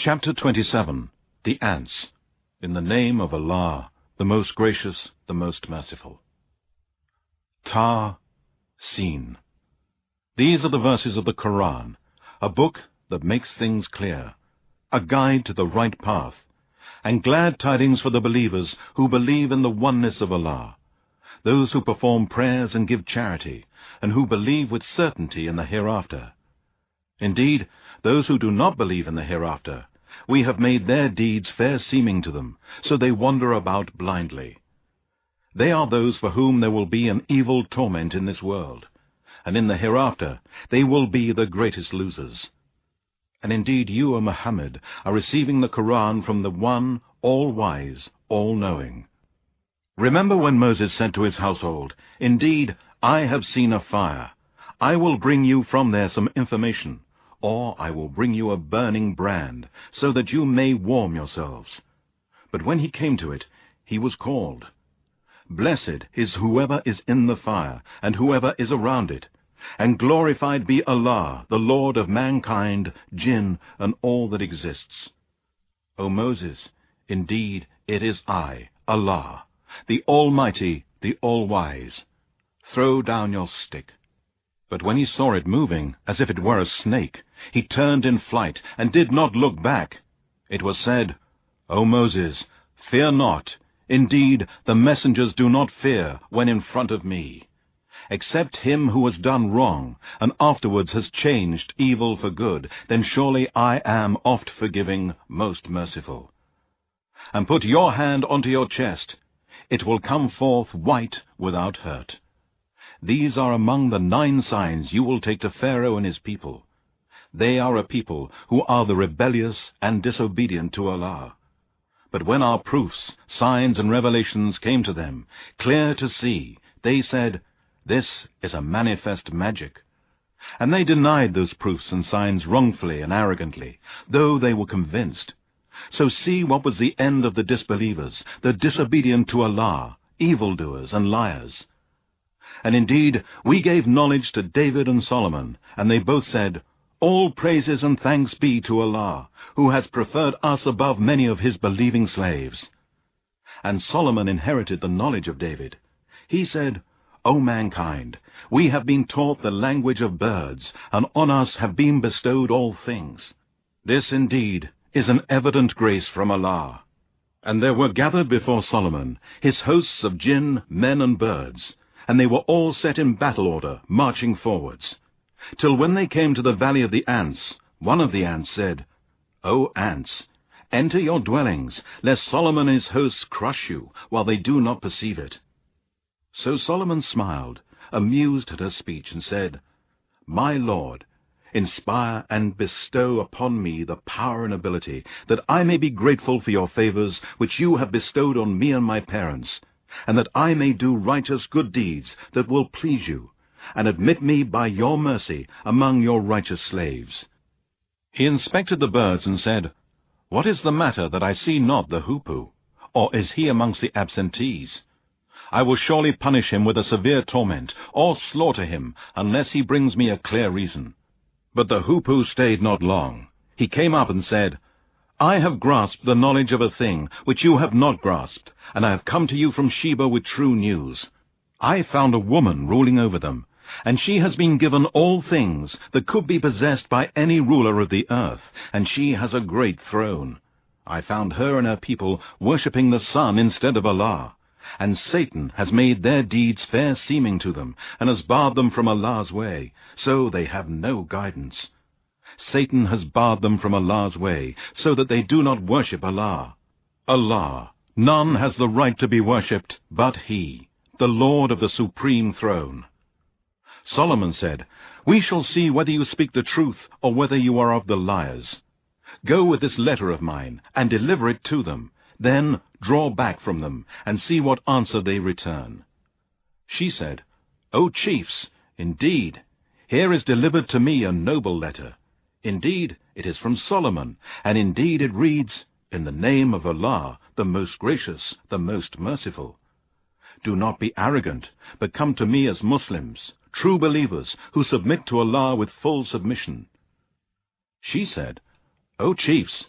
Chapter 27. The Ants. In the name of Allah, the most gracious, the most merciful. Ta-Seen. These are the verses of the Quran, a book that makes things clear, a guide to the right path, and glad tidings for the believers who believe in the oneness of Allah, those who perform prayers and give charity, and who believe with certainty in the hereafter. Indeed, those who do not believe in the hereafter, we have made their deeds fair seeming to them, so they wander about blindly. They are those for whom there will be an evil torment in this world, and in the hereafter they will be the greatest losers. And indeed you, O Muhammad, are receiving the Quran from the one, all-wise, all-knowing. Remember when Moses said to his household, "Indeed, I have seen a fire. I will bring you from there some information, or I will bring you a burning brand, so that you may warm yourselves." But when he came to it, he was called. Blessed is whoever is in the fire, and whoever is around it, and glorified be Allah, the Lord of mankind, jinn, and all that exists. O Moses, indeed it is I, Allah, the Almighty, the All-Wise. Throw down your stick. But when he saw it moving, as if it were a snake, he turned in flight, and did not look back. It was said, "O Moses, fear not. Indeed, the messengers do not fear when in front of me, except him who has done wrong, and afterwards has changed evil for good, then surely I am oft forgiving, most merciful. And put your hand onto your chest. It will come forth white without hurt. These are among the 9 signs you will take to Pharaoh and his people. They are a people who are the rebellious and disobedient to Allah. But when our proofs, signs, and revelations came to them, clear to see, they said, 'This is a manifest magic.' And they denied those proofs and signs wrongfully and arrogantly, though they were convinced. So see what was the end of the disbelievers, the disobedient to Allah, evildoers and liars. And indeed, we gave knowledge to David and Solomon, and they both said, 'All praises and thanks be to Allah, who has preferred us above many of his believing slaves.' And Solomon inherited the knowledge of David. He said, 'O mankind, we have been taught the language of birds, and on us have been bestowed all things. This indeed is an evident grace from Allah.' And there were gathered before Solomon his hosts of jinn, men, and birds, and they were all set in battle order, marching forwards. Till when they came to the valley of the ants, one of the ants said, 'O ants, enter your dwellings, lest Solomon and his hosts crush you, while they do not perceive it.' So Solomon smiled, amused at her speech, and said, 'My Lord, inspire and bestow upon me the power and ability, that I may be grateful for your favors which you have bestowed on me and my parents, and that I may do righteous good deeds that will please you, and admit me by your mercy among your righteous slaves.' He inspected the birds and said, 'What is the matter that I see not the hoopoe? Or is he amongst the absentees? I will surely punish him with a severe torment, or slaughter him, unless he brings me a clear reason.' But the hoopoe stayed not long. He came up and said, 'I have grasped the knowledge of a thing which you have not grasped, and I have come to you from Sheba with true news. I found a woman ruling over them, and she has been given all things that could be possessed by any ruler of the earth, and she has a great throne. I found her and her people worshipping the sun instead of Allah, and Satan has made their deeds fair seeming to them, and has barred them from Allah's way, so they have no guidance. Satan has barred them from Allah's way, so that they do not worship Allah. Allah, none has the right to be worshipped but He, the Lord of the Supreme Throne.' Solomon said, 'We shall see whether you speak the truth, or whether you are of the liars. Go with this letter of mine, and deliver it to them. Then draw back from them, and see what answer they return.' She said, 'O chiefs, indeed, here is delivered to me a noble letter. Indeed, it is from Solomon, and indeed it reads, In the name of Allah, the most gracious, the most merciful. Do not be arrogant, but come to me as Muslims, true believers, who submit to Allah with full submission.' She said, 'O chiefs,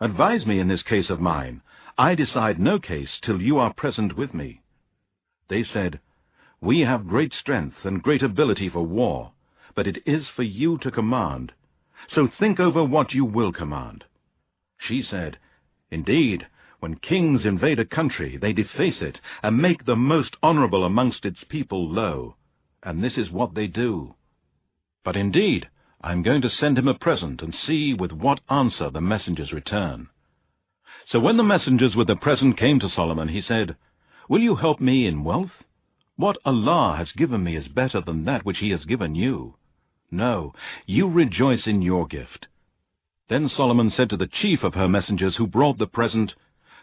Advise me in this case of mine. I decide no case till you are present with me." They said, "We have great strength and great ability for war, but it is for you to command. So think over what you will command." She said, "Indeed, when kings invade a country, they deface it and make the most honorable amongst its people low, and this is what they do. But indeed, I am going to send him a present and see with what answer the messengers return." So when the messengers with the present came to Solomon, he said, "Will you help me in wealth? What Allah has given me is better than that which he has given you. No, you rejoice in your gift." Then Solomon said to the chief of her messengers who brought the present,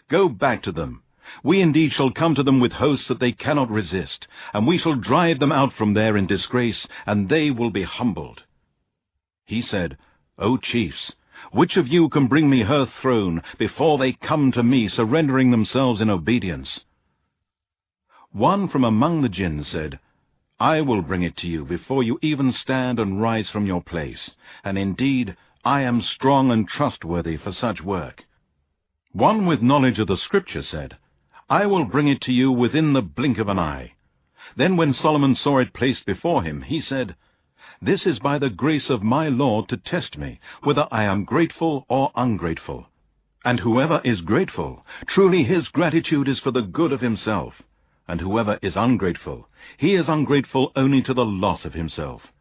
"Go back to them. We indeed shall come to them with hosts that they cannot resist, and we shall drive them out from there in disgrace, and they will be humbled." He said, "O chiefs, which of you can bring me her throne before they come to me, surrendering themselves in obedience?" One from among the jinn said, "I will bring it to you before you even stand and rise from your place, and indeed I am strong and trustworthy for such work." One with knowledge of the Scripture said, "I will bring it to you within the blink of an eye." Then when Solomon saw it placed before him, he said, "This is by the grace of my Lord to test me, whether I am grateful or ungrateful. And whoever is grateful, truly his gratitude is for the good of himself. And whoever is ungrateful, he is ungrateful only to the loss of himself.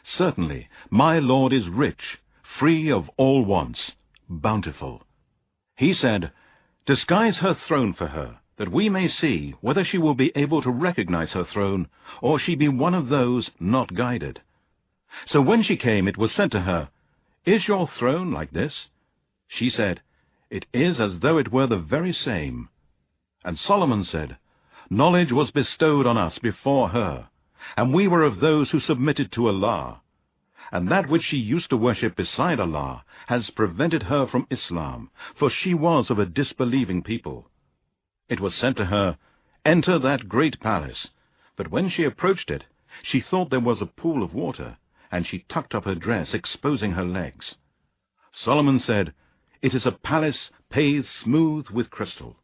Certainly, my Lord is rich, free of all wants, bountiful." He said, "Disguise her throne for her, that we may see whether she will be able to recognize her throne, or she be one of those not guided." So when she came, it was said to her, "Is your throne like this?" She said, "It is as though it were the very same." And Solomon said, "Knowledge was bestowed on us before her, and we were of those who submitted to Allah. And that which she used to worship beside Allah has prevented her from Islam, for she was of a disbelieving people. It was said to her, 'Enter that great palace.' But when she approached it, she thought there was a pool of water, and she tucked up her dress, exposing her legs. Solomon said, 'It is a palace paved smooth with crystal.'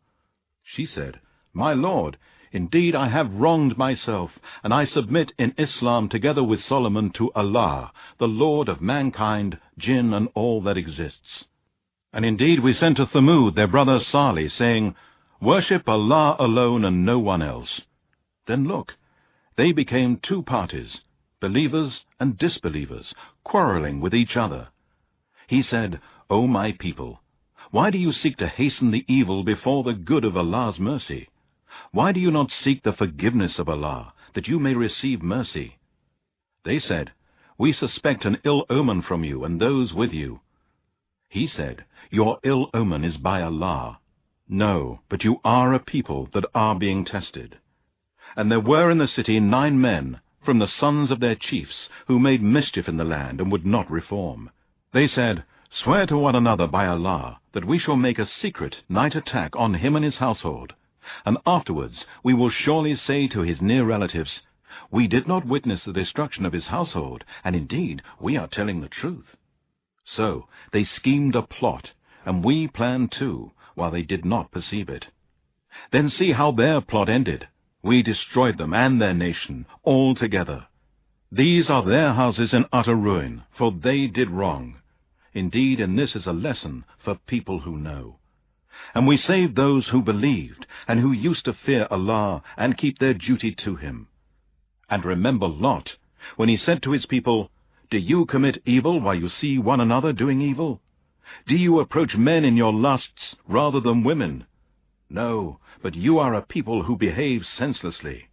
She said, 'My Lord, indeed I have wronged myself, and I submit in Islam together with Solomon to Allah, the Lord of mankind, jinn, and all that exists.' And indeed we sent to Thamud their brother Salih, saying, 'Worship Allah alone and no one else.' Then look, they became two parties, believers and disbelievers, quarreling with each other. He said, 'O my people, why do you seek to hasten the evil before the good of Allah's mercy? Why do you not seek the forgiveness of Allah, that you may receive mercy?' They said, 'We suspect an ill omen from you and those with you.' He said, 'Your ill omen is by Allah. No, but you are a people that are being tested.' And there were in the city 9 men, from the sons of their chiefs, who made mischief in the land and would not reform. They said, 'Swear to one another by Allah, that we shall make a secret night attack on him and his household, and afterwards we will surely say to his near relatives, "We did not witness the destruction of his household, and indeed we are telling the truth." So they schemed a plot, and we planned too, while they did not perceive it. Then see how their plot ended. We destroyed them and their nation altogether. These are their houses in utter ruin, for they did wrong. Indeed, in this is a lesson for people who know. And we saved those who believed, and who used to fear Allah and keep their duty to him. And remember Lot, when he said to his people, 'Do you commit evil while you see one another doing evil? Do you approach men in your lusts rather than women? No, but you are a people who behave senselessly.'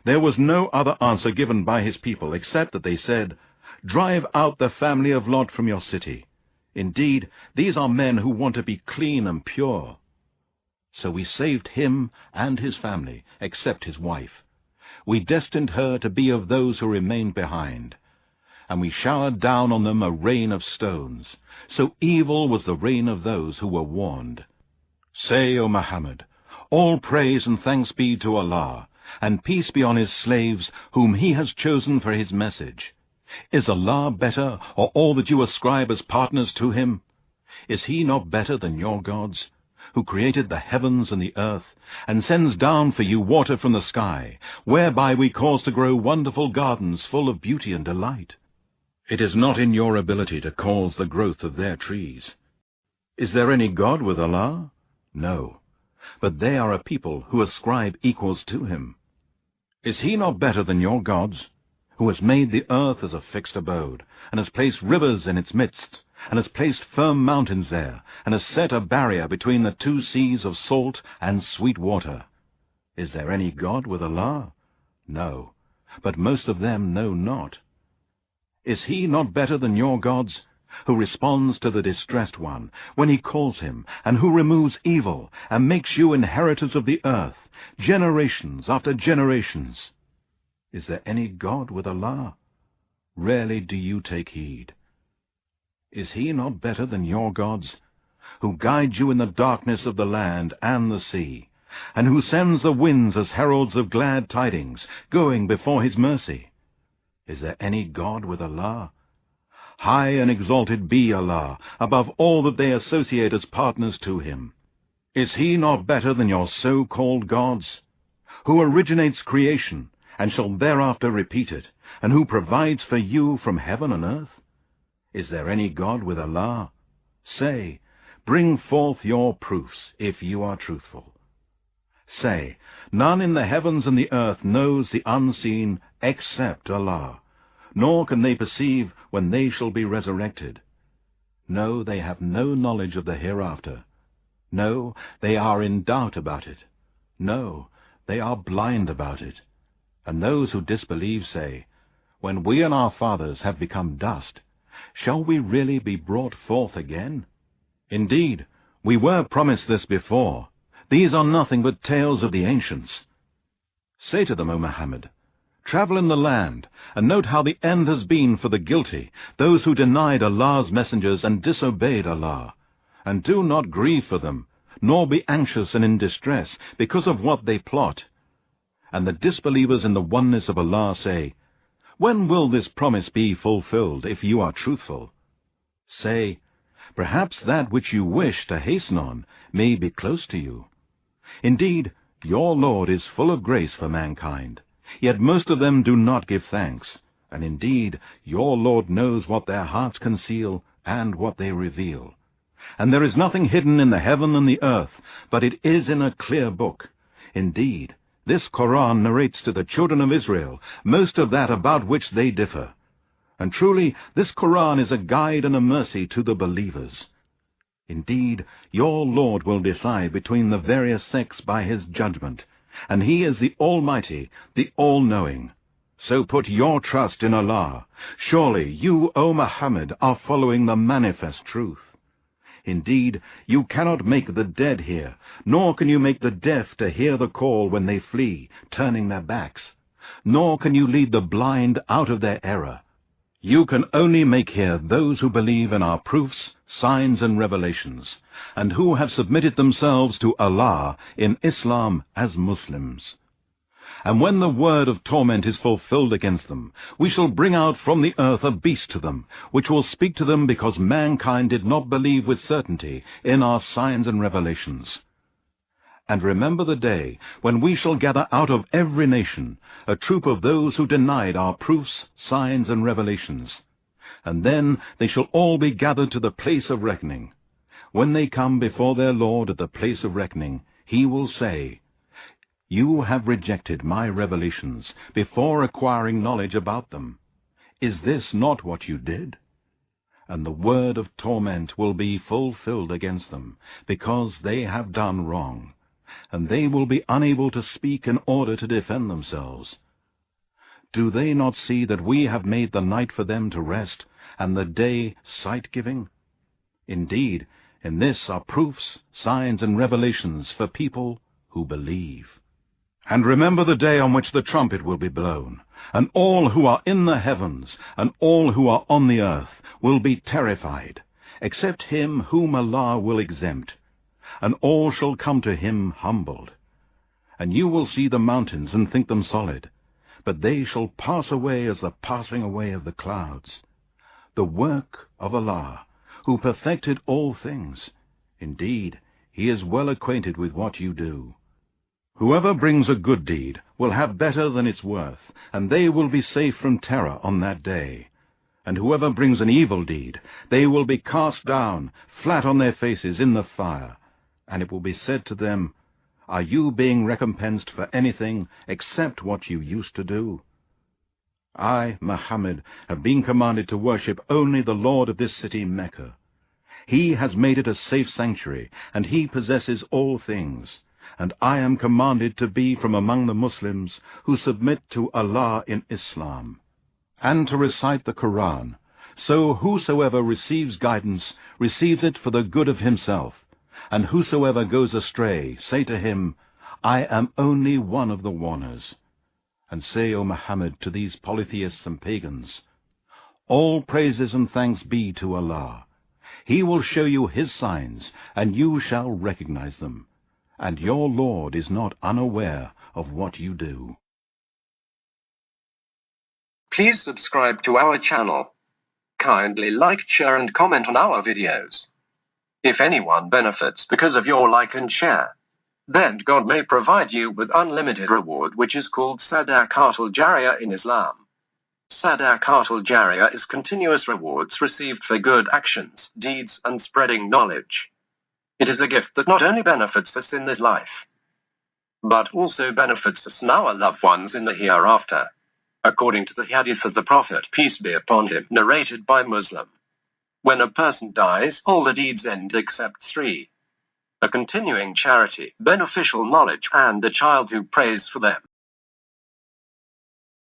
There was no other answer given by his people, except that they said, 'Drive out the family of Lot from your city. Indeed, these are men who want to be clean and pure.' So we saved him and his family, except his wife. We destined her to be of those who remained behind. And we showered down on them a rain of stones. So evil was the rain of those who were warned. Say, O Muhammad, all praise and thanks be to Allah, and peace be on his slaves, whom he has chosen for his message. Is Allah better, or all that you ascribe as partners to him? Is he not better than your gods, who created the heavens and the earth, and sends down for you water from the sky, whereby we cause to grow wonderful gardens full of beauty and delight? It is not in your ability to cause the growth of their trees. Is there any God with Allah? No, but they are a people who ascribe equals to him. Is he not better than your gods, who has made the earth as a fixed abode, and has placed rivers in its midst, and has placed firm mountains there, and has set a barrier between the two seas of salt and sweet water? Is there any God with Allah? No, but most of them know not. Is he not better than your gods, who responds to the distressed one when he calls him, and who removes evil, and makes you inheritors of the earth, generations after generations? Is there any God with Allah? Rarely do you take heed. Is he not better than your gods, who guides you in the darkness of the land and the sea, and who sends the winds as heralds of glad tidings, going before his mercy? Is there any God with Allah? High and exalted be Allah, above all that they associate as partners to him. Is he not better than your so-called gods, who originates creation, and shall thereafter repeat it, and who provides for you from heaven and earth? Is there any God with Allah? Say, bring forth your proofs, if you are truthful. Say, none in the heavens and the earth knows the unseen except Allah, nor can they perceive when they shall be resurrected. No, they have no knowledge of the hereafter. No, they are in doubt about it. No, they are blind about it. And those who disbelieve say, when we and our fathers have become dust, shall we really be brought forth again? Indeed, we were promised this before. These are nothing but tales of the ancients. Say to them, O Muhammad, travel in the land, and note how the end has been for the guilty, those who denied Allah's messengers and disobeyed Allah. And do not grieve for them, nor be anxious and in distress because of what they plot. And the disbelievers in the oneness of Allah say, when will this promise be fulfilled, if you are truthful? Say, perhaps that which you wish to hasten on may be close to you. Indeed, your Lord is full of grace for mankind, yet most of them do not give thanks, and indeed your Lord knows what their hearts conceal and what they reveal. And there is nothing hidden in the heaven and the earth, but it is in a clear book. Indeed, this Quran narrates to the children of Israel most of that about which they differ. And truly, this Quran is a guide and a mercy to the believers. Indeed, your Lord will decide between the various sects by his judgment, and he is the Almighty, the All-Knowing. So put your trust in Allah. Surely you, O Muhammad, are following the manifest truth. Indeed, you cannot make the dead hear, nor can you make the deaf to hear the call when they flee, turning their backs. Nor can you lead the blind out of their error. You can only make hear those who believe in our proofs, signs and revelations, and who have submitted themselves to Allah in Islam as Muslims. And when the word of torment is fulfilled against them, we shall bring out from the earth a beast to them, which will speak to them because mankind did not believe with certainty in our signs and revelations. And remember the day when we shall gather out of every nation a troop of those who denied our proofs, signs and revelations. And then they shall all be gathered to the place of reckoning. When they come before their Lord at the place of reckoning, he will say, you have rejected my revelations before acquiring knowledge about them. Is this not what you did? And the word of torment will be fulfilled against them, because they have done wrong, and they will be unable to speak in order to defend themselves. Do they not see that we have made the night for them to rest, and the day sight-giving? Indeed, in this are proofs, signs, and revelations for people who believe. And remember the day on which the trumpet will be blown, and all who are in the heavens, and all who are on the earth, will be terrified, except him whom Allah will exempt, and all shall come to him humbled. And you will see the mountains and think them solid, but they shall pass away as the passing away of the clouds. The work of Allah, who perfected all things. Indeed, he is well acquainted with what you do. Whoever brings a good deed will have better than its worth, and they will be safe from terror on that day. And whoever brings an evil deed, they will be cast down, flat on their faces in the fire. And it will be said to them, "Are you being recompensed for anything except what you used to do?" I, Muhammad, have been commanded to worship only the Lord of this city, Mecca. He has made it a safe sanctuary, and he possesses all things. And I am commanded to be from among the Muslims who submit to Allah in Islam, and to recite the Quran. So whosoever receives guidance receives it for the good of himself, and whosoever goes astray, say to him, "I am only one of the warners." And say, O Muhammad, to these polytheists and pagans, "All praises and thanks be to Allah. He will show you his signs, and you shall recognize them. And your Lord is not unaware of what you do." Please subscribe to our channel. Kindly like, share and comment on our videos. If anyone benefits because of your like and share, then God may provide you with unlimited reward, which is called Sadaqatul Jariyah in Islam. Sadaqatul Jariyah is continuous rewards received for good actions, deeds, and spreading knowledge. It is a gift that not only benefits us in this life, but also benefits us and our loved ones in the hereafter. According to the hadith of the Prophet, peace be upon him, narrated by Muslim, when a person dies, all the deeds end except three: a continuing charity, beneficial knowledge, and a child who prays for them.